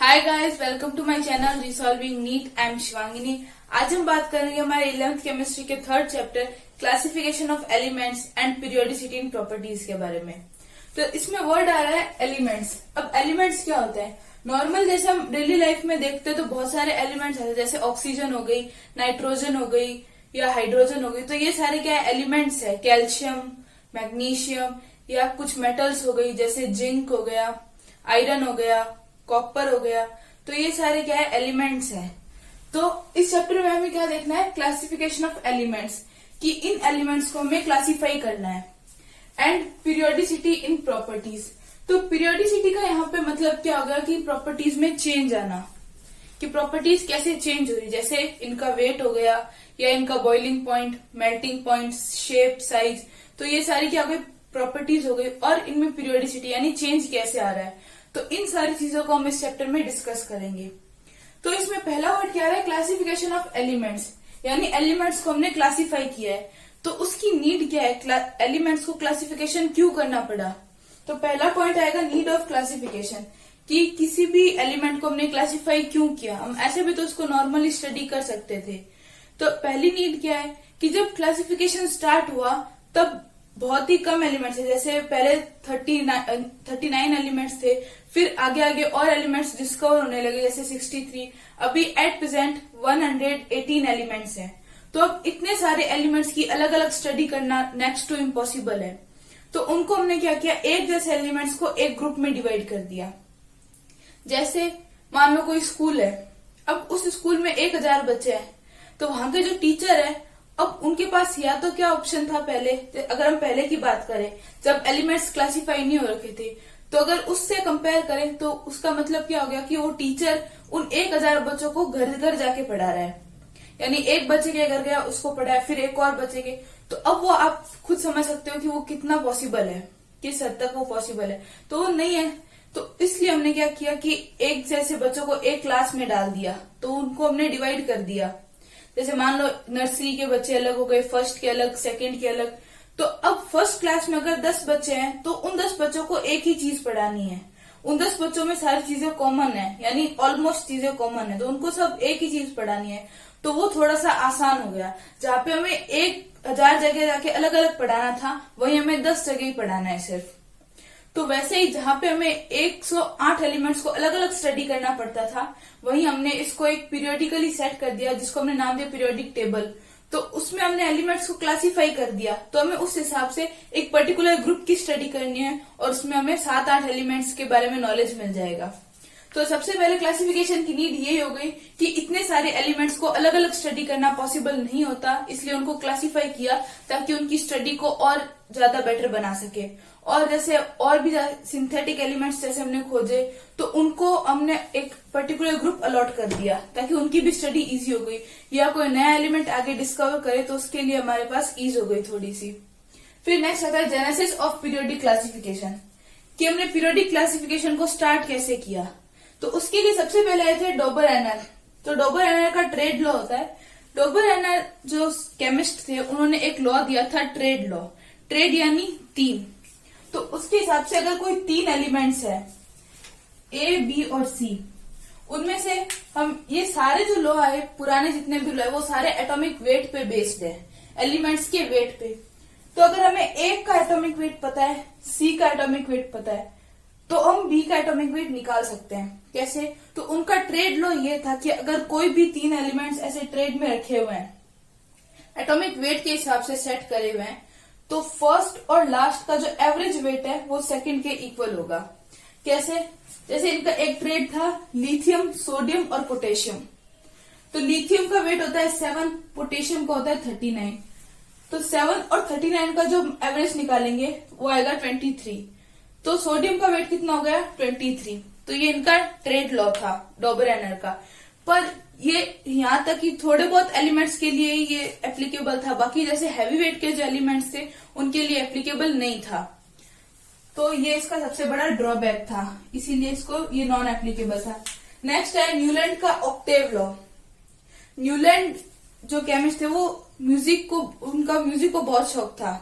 Hi guys, welcome to my channel resolving NEET. I am Shivangini. आज हम बात करेंगे हमारे 11th केमिस्ट्री के third chapter classification of elements and periodicity in properties के बारे में। तो इसमें वर्ड आ रहा है एलिमेंट्स। अब एलिमेंट्स क्या होते हैं? नॉर्मल जैसे हम डेली लाइफ में देखते हैं तो बहुत सारे एलिमेंट्स आते हैं, जैसे ऑक्सीजन हो गई, नाइट्रोजन हो गई या हाइड्रोजन हो गई। तो ये सारे क्या है? एलिमेंट्स है। कैल्शियम, मैग्नीशियम या कुछ मेटल्स हो गई, जैसे जिंक हो गया, आयरन हो गया, कॉपर हो गया। तो ये सारे क्या है? एलिमेंट्स हैं। तो इस चैप्टर में हमें क्या देखना है? क्लासिफिकेशन ऑफ एलिमेंट्स, कि इन एलिमेंट्स को हमें क्लासिफाई करना है। And periodicity in properties. तो पीरियोडिसिटी का यहाँ पे मतलब क्या होगा कि प्रॉपर्टीज में चेंज आना, कि प्रॉपर्टीज कैसे चेंज हो रही, जैसे इनका वेट हो गया या इनका boiling point, melting point, shape, size. तो ये सारी क्या हो गई? प्रॉपर्टीज हो गई। और इनमें पीरियोडिसिटी यानी चेंज कैसे आ रहा है। तो इन सारी चीजों को हम इस चैप्टर में डिस्कस करेंगे। तो इसमें पहला वर्ड क्या है? क्लासिफिकेशन ऑफ एलिमेंट्स, यानी एलिमेंट्स को हमने क्लासिफाई किया है। तो उसकी नीड क्या है? एलिमेंट्स को क्लासिफिकेशन क्यों करना पड़ा? तो पहला पॉइंट आएगा नीड ऑफ क्लासिफिकेशन, कि किसी भी एलिमेंट को हमने क्लासिफाई क्यों किया। हम ऐसे भी तो उसको नॉर्मली स्टडी कर सकते थे। तो पहली नीड क्या है कि जब क्लासिफिकेशन स्टार्ट हुआ तब बहुत ही कम एलिमेंट्स थे, जैसे पहले 39 एलिमेंट्स थे, फिर आगे आगे और एलिमेंट्स डिस्कवर होने लगे, जैसे 63। अभी एट प्रेजेंट 118 एलिमेंट्स हैं। तो अब इतने सारे एलिमेंट्स की अलग अलग स्टडी करना नेक्स्ट टू इम्पॉसिबल है। तो उनको हमने क्या किया? एक जैसे एलिमेंट्स को एक ग्रुप में डिवाइड कर दिया। जैसे मान लो कोई स्कूल है, अब उस स्कूल में 1000 बच्चे हैं, तो वहां के जो टीचर है, अब उनके पास या तो क्या ऑप्शन था पहले, अगर हम पहले की बात करें जब एलिमेंट्स क्लासिफाई नहीं हो रखे थे, तो अगर उससे कंपेयर करें तो उसका मतलब क्या हो गया कि वो टीचर उन 1000 बच्चों को घर घर जाके पढ़ा रहा है। यानी एक बच्चे के घर गया, उसको पढ़ाया, फिर एक और बच्चे के। तो अब वो आप खुद समझ सकते हो कि वो कितना पॉसिबल है, किस हद तक वो पॉसिबल है। तो वो नहीं है। तो इसलिए हमने क्या किया कि एक जैसे बच्चों को एक क्लास में डाल दिया, तो उनको हमने डिवाइड कर दिया। जैसे मान लो नर्सरी के बच्चे अलग हो गए, फर्स्ट के अलग, सेकंड के अलग। तो अब फर्स्ट क्लास में अगर 10 बच्चे हैं तो उन 10 बच्चों को एक ही चीज पढ़ानी है। उन 10 बच्चों में सारी चीजें कॉमन है, यानी ऑलमोस्ट चीजें कॉमन है, तो उनको सब एक ही चीज पढ़ानी है। तो वो थोड़ा सा आसान हो गया। जहाँ पे हमें 1000 जगह जाके अलग अलग पढ़ाना था, वही हमें 10 जगह ही पढ़ाना है सिर्फ। तो वैसे ही जहाँ पे हमें 108 एलिमेंट्स को अलग अलग स्टडी करना पड़ता था, वही हमने इसको एक पीरियोडिकली सेट कर दिया, जिसको हमने नाम दिया पीरियोडिक टेबल। तो उसमें हमने एलिमेंट्स को क्लासिफाई कर दिया। तो हमें उस हिसाब से एक पर्टिकुलर ग्रुप की स्टडी करनी है, और उसमें हमें 7-8 एलिमेंट्स के बारे में नॉलेज मिल जाएगा। तो सबसे पहले क्लासिफिकेशन की नीड ये हो गई कि इतने सारे एलिमेंट्स को अलग अलग स्टडी करना पॉसिबल नहीं होता, इसलिए उनको क्लासिफाई किया ताकि उनकी स्टडी को और ज्यादा बेटर बना सके। और जैसे और भी सिंथेटिक एलिमेंट्स जैसे हमने खोजे, तो उनको हमने एक पर्टिकुलर ग्रुप अलॉट कर दिया ताकि उनकी भी स्टडी इजी हो गई। या कोई नया एलिमेंट आगे डिस्कवर करे तो उसके लिए हमारे पास ईज हो गई थोड़ी सी। फिर नेक्स्ट आता है जेनेसिस ऑफ पीरियोडिक क्लासिफिकेशन, कि हमने पीरियोडिक क्लासिफिकेशन को स्टार्ट कैसे किया। तो उसके लिए सबसे पहले आए थे डॉबर एनर। तो डॉबर एनर का ट्रेड लॉ होता है। डॉबर एनर जो केमिस्ट थे, उन्होंने एक लॉ दिया था, ट्रेड लॉ। ट्रेड यानी 3। तो उसके हिसाब से अगर कोई 3 एलिमेंट्स है, ए, बी और सी, उनमें से हम ये सारे जो लॉ है, पुराने जितने भी लॉ है, वो सारे एटॉमिक वेट पे बेस्ड है, एलिमेंट्स के वेट पे। तो अगर हमें ए का एटॉमिक वेट पता है, सी का एटॉमिक वेट पता है, तो हम बी का एटॉमिक वेट निकाल सकते हैं। कैसे? तो उनका ट्रेड लॉ ये था कि अगर कोई भी 3 एलिमेंट्स ऐसे ट्रेड में रखे हुए हैं, एटॉमिक वेट के हिसाब से सेट करे हुए हैं, तो फर्स्ट और लास्ट का जो एवरेज वेट है वो सेकंड के इक्वल होगा। कैसे? जैसे इनका एक ट्रेड था लिथियम, सोडियम और पोटेशियम। तो लिथियम का वेट होता है 7, पोटेशियम का होता है 39। तो 7 और 39 का जो एवरेज निकालेंगे वो आएगा 23। तो सोडियम का वेट कितना हो गया? 23। तो ये इनका ट्रेड लॉ था डॉबर एनर का। पर ये यहाँ तक कि थोड़े बहुत एलिमेंट्स के लिए ये एप्लीकेबल था, बाकी जैसे हैवी वेट के जो एलिमेंट्स थे उनके लिए एप्लीकेबल नहीं था। तो ये इसका सबसे बड़ा ड्रॉबैक था, इसीलिए इसको ये नॉन एप्लीकेबल था। नेक्स्ट है न्यूलैंड का ऑक्टेव लॉ। न्यूलैंड जो केमिस्ट थे, वो उनका म्यूजिक को बहुत शौक था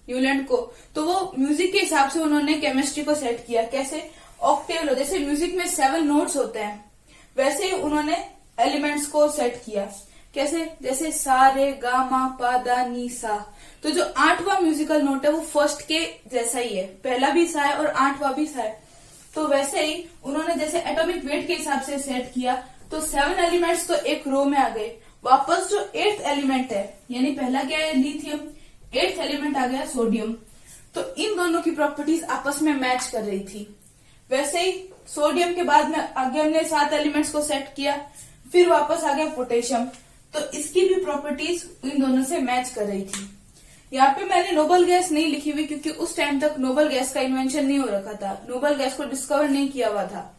न्यूलैंड को। तो वो म्यूजिक के हिसाब से उन्होंने केमिस्ट्री को सेट किया। कैसे? ऑक्टेव लो, जैसे म्यूजिक में 7 नोट्स होते हैं वैसे ही उन्होंने एलिमेंट्स को सेट किया। कैसे? जैसे सा रे गा मा पा दा नी सा, तो जो 8वां म्यूजिकल नोट है वो फर्स्ट के जैसा ही है, पहला भी सा है और 8वां भी सा है। तो वैसे ही उन्होंने जैसे एटॉमिक वेट के हिसाब से सेट किया, तो 7 एलिमेंट्स तो एक रो में आ गए। वापस जो 8th एलिमेंट है, यानी पहला क्या है लिथियम, 8th एलिमेंट आ गया सोडियम, तो इन दोनों की प्रॉपर्टीज आपस में मैच कर रही थी। वैसे ही सोडियम के बाद में आगे हमने 7 एलिमेंट्स को सेट किया, फिर वापस आ गया पोटेशियम, तो इसकी भी प्रॉपर्टीज इन दोनों से मैच कर रही थी। यहाँ पे मैंने नोबल गैस नहीं लिखी हुई क्योंकि उस टाइम तक नोबल गैस का इन्वेंशन नहीं हो रखा था, नोबल गैस को डिस्कवर नहीं किया हुआ था।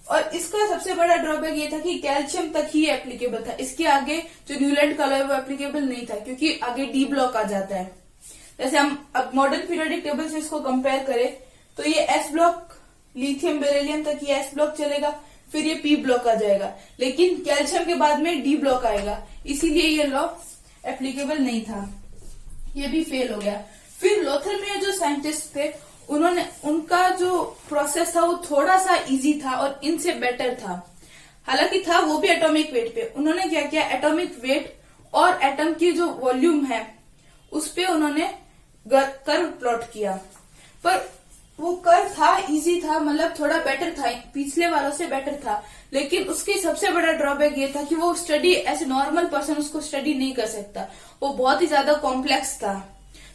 और इसका सबसे बड़ा ड्रॉबैक ये था कि कैल्शियम तक ही एप्लीकेबल था, इसके आगे जो न्यूलैंड का लॉ है वो एप्लीकेबल नहीं था क्योंकि आगे डी ब्लॉक आ जाता है। जैसे हम अब मॉडर्न पीरियोडिक टेबल से इसको कंपेयर करें तो ये एस ब्लॉक लिथियम बेरिलियम तक ये एस ब्लॉक चलेगा, फिर ये पी ब्लॉक आ जाएगा, लेकिन कैल्शियम के बाद में डी ब्लॉक आएगा, इसीलिए ये लॉ एप्लीकेबल नहीं था, ये भी फेल हो गया। फिर लोथर में जो साइंटिस्ट थे उन्होंने उनका जो प्रोसेस था वो थोड़ा सा इजी था और इनसे बेटर था, हालांकि था वो भी एटॉमिक वेट पे। उन्होंने क्या किया, एटॉमिक वेट और एटम की जो वॉल्यूम है उस पे उन्होंने कर्व प्लॉट किया, पर वो कर्व था इजी था, मतलब थोड़ा बेटर था, पिछले वालों से बेटर था, लेकिन उसकी सबसे बड़ा ड्रॉबैक ये था कि वो स्टडी ऐसे नॉर्मल पर्सन उसको स्टडी नहीं कर सकता, वो बहुत ही ज्यादा कॉम्प्लेक्स था,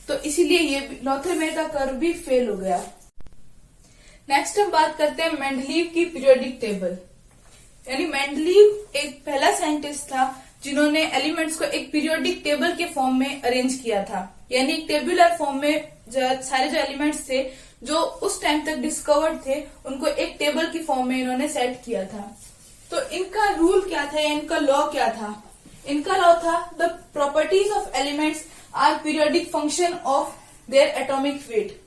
तो इसीलिए ये लोथर में का कर्व भी फेल हो गया। नेक्स्ट हम बात करते हैं मेंडलीव की पीरियोडिक टेबल। यानी मेंडलीव एक पहला साइंटिस्ट था जिन्होंने एलिमेंट्स को एक पीरियोडिक टेबल के फॉर्म में अरेंज किया था, यानी एक टेबुलर फॉर्म में सारे जो एलिमेंट्स थे जो उस टाइम तक डिस्कवर्ड थे उनको एक टेबल की फॉर्म में इन्होंने सेट किया था। तो इनका रूल क्या था या इनका लॉ क्या था? इनका लॉ था the properties of elements are periodic function of their atomic weight.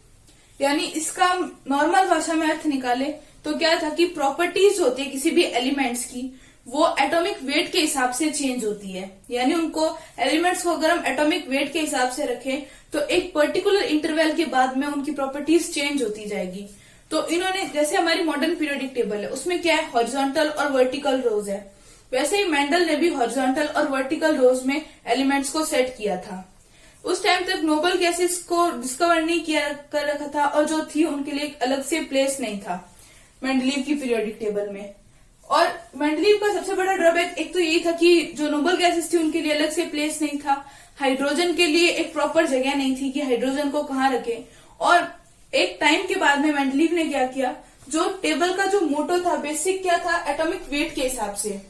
यानी इसका नॉर्मल भाषा में अर्थ निकाले तो क्या था कि प्रॉपर्टीज होती है किसी भी एलिमेंट्स की वो एटॉमिक वेट के हिसाब से चेंज होती है, यानी उनको एलिमेंट्स को अगर हम एटॉमिक वेट के हिसाब से रखें तो एक पर्टिकुलर इंटरवल के बाद में उनकी प्रॉपर्टीज चेंज होती जाएगी। तो इन्होंने जैसे हमारी मॉडर्न पीरियोडिक टेबल है उसमें क्या है, हॉरिजॉन्टल और वर्टिकल रोज है, वैसे ही मेंडल ने भी हॉरिजॉन्टल और वर्टिकल रोज में एलिमेंट्स को सेट किया था। उस टाइम तक नोबल गैसेस को डिस्कवर नहीं किया कर रखा था और जो थी उनके लिए एक अलग से प्लेस नहीं था मेंडलीव की पीरियोडिक टेबल में। और मेंडलीव का सबसे बड़ा ड्रॉबैक एक तो यही था कि जो नोबल गैसेस थी उनके लिए अलग से प्लेस नहीं था, हाइड्रोजन के लिए एक प्रॉपर जगह नहीं थी कि हाइड्रोजन को कहाँ रखें। और एक टाइम के बाद में मेंडलीव ने क्या किया, जो टेबल का जो मोटो था बेसिक क्या था, एटॉमिक वेट के हिसाब से,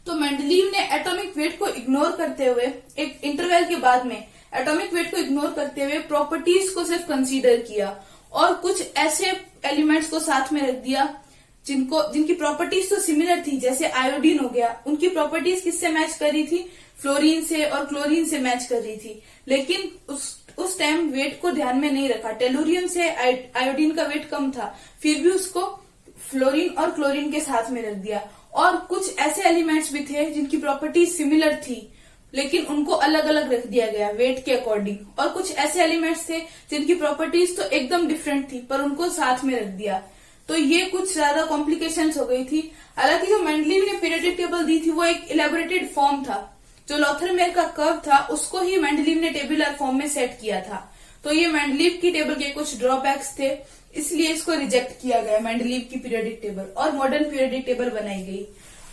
तो मेंडलीव ने एटॉमिक वेट को इग्नोर करते हुए एक इंटरवल के बाद में एटॉमिक वेट को इग्नोर करते हुए प्रॉपर्टीज को सिर्फ कंसीडर किया और कुछ ऐसे एलिमेंट्स को साथ में रख दिया जिनकी प्रॉपर्टीज तो सिमिलर थी, जैसे आयोडीन हो गया, उनकी प्रॉपर्टीज किससे मैच कर रही थी, फ्लोरीन से और क्लोरीन से मैच कर रही थी, लेकिन उस टाइम वेट को ध्यान में नहीं रखा, टेलुरियम से आयोडीन का वेट कम था, फिर भी उसको फ्लोरीन और क्लोरीन के साथ में रख दिया। और कुछ ऐसे एलिमेंट्स भी थे जिनकी प्रॉपर्टीज सिमिलर थी लेकिन उनको अलग अलग रख दिया गया वेट के अकॉर्डिंग, और कुछ ऐसे एलिमेंट्स थे जिनकी प्रॉपर्टीज तो एकदम डिफरेंट थी पर उनको साथ में रख दिया। तो ये कुछ ज्यादा कॉम्प्लिकेशंस हो गई थी। हालांकि जो मेंडलीव ने पीरियोडिक टेबल दी थी वो एक इलेबोरेटेड फॉर्म था, जो लोथरमेयर का कर्व था उसको ही मेंडलीव ने टेबुलर फॉर्म में सेट किया था। तो ये मेंडलीव की टेबल के कुछ ड्रॉबैक्स थे, इसलिए इसको रिजेक्ट किया गया मेंडलीव की पीरियोडिक टेबल और मॉडर्न पीरियोडिक टेबल बनाई गई।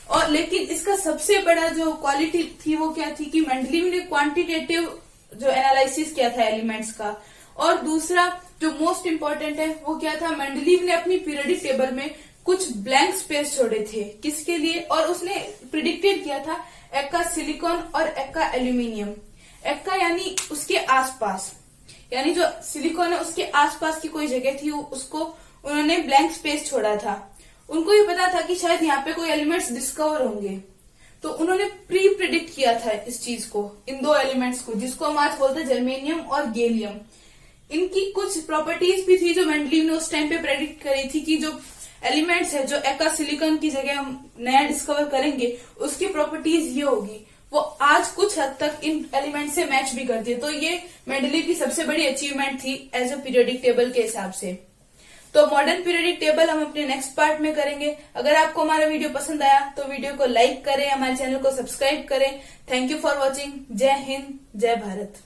और लेकिन इसका सबसे बड़ा जो क्वालिटी थी वो क्या थी कि मेंडलीव ने क्वांटिटेटिव जो एनालिसिस किया था एलिमेंट्स का, और दूसरा जो मोस्ट इम्पोर्टेंट है वो क्या था, मेंडलीव ने अपनी पीरियोडिक टेबल में कुछ ब्लैंक स्पेस छोड़े थे, किसके लिए, और उसने प्रिडिक्टेड किया था एक्का सिलिकॉन और एक्का एल्यूमिनियम। एक्का यानी उसके आसपास, यानी जो सिलिकॉन है उसके आसपास की कोई जगह थी उसको उन्होंने ब्लैंक स्पेस छोड़ा था। उनको ये पता था कि शायद यहाँ पे कोई एलिमेंट्स डिस्कवर होंगे, तो उन्होंने प्री प्रिडिक्ट किया था इस चीज को, इन दो एलिमेंट्स को, जिसको हम आज बोलते हैं जर्मेनियम और गैलियम। इनकी कुछ प्रॉपर्टीज भी थी जो मेंडलीव ने उस टाइम पे प्रेडिक्ट करी थी कि जो एलिमेंट्स है जो एक्का सिलिकॉन की जगह हम नया डिस्कवर करेंगे उसकी प्रॉपर्टीज ये होगी, वो आज कुछ हद तक इन एलिमेंट से मैच भी करती है। तो ये मेंडलीव की सबसे बड़ी अचीवमेंट थी एज अ पीरियोडिक टेबल के हिसाब से। तो मॉडर्न पीरियोडिक टेबल हम अपने नेक्स्ट पार्ट में करेंगे। अगर आपको हमारा वीडियो पसंद आया तो वीडियो को लाइक करें, हमारे चैनल को सब्सक्राइब करें। Thank you for watching. जय हिंद, जय भारत।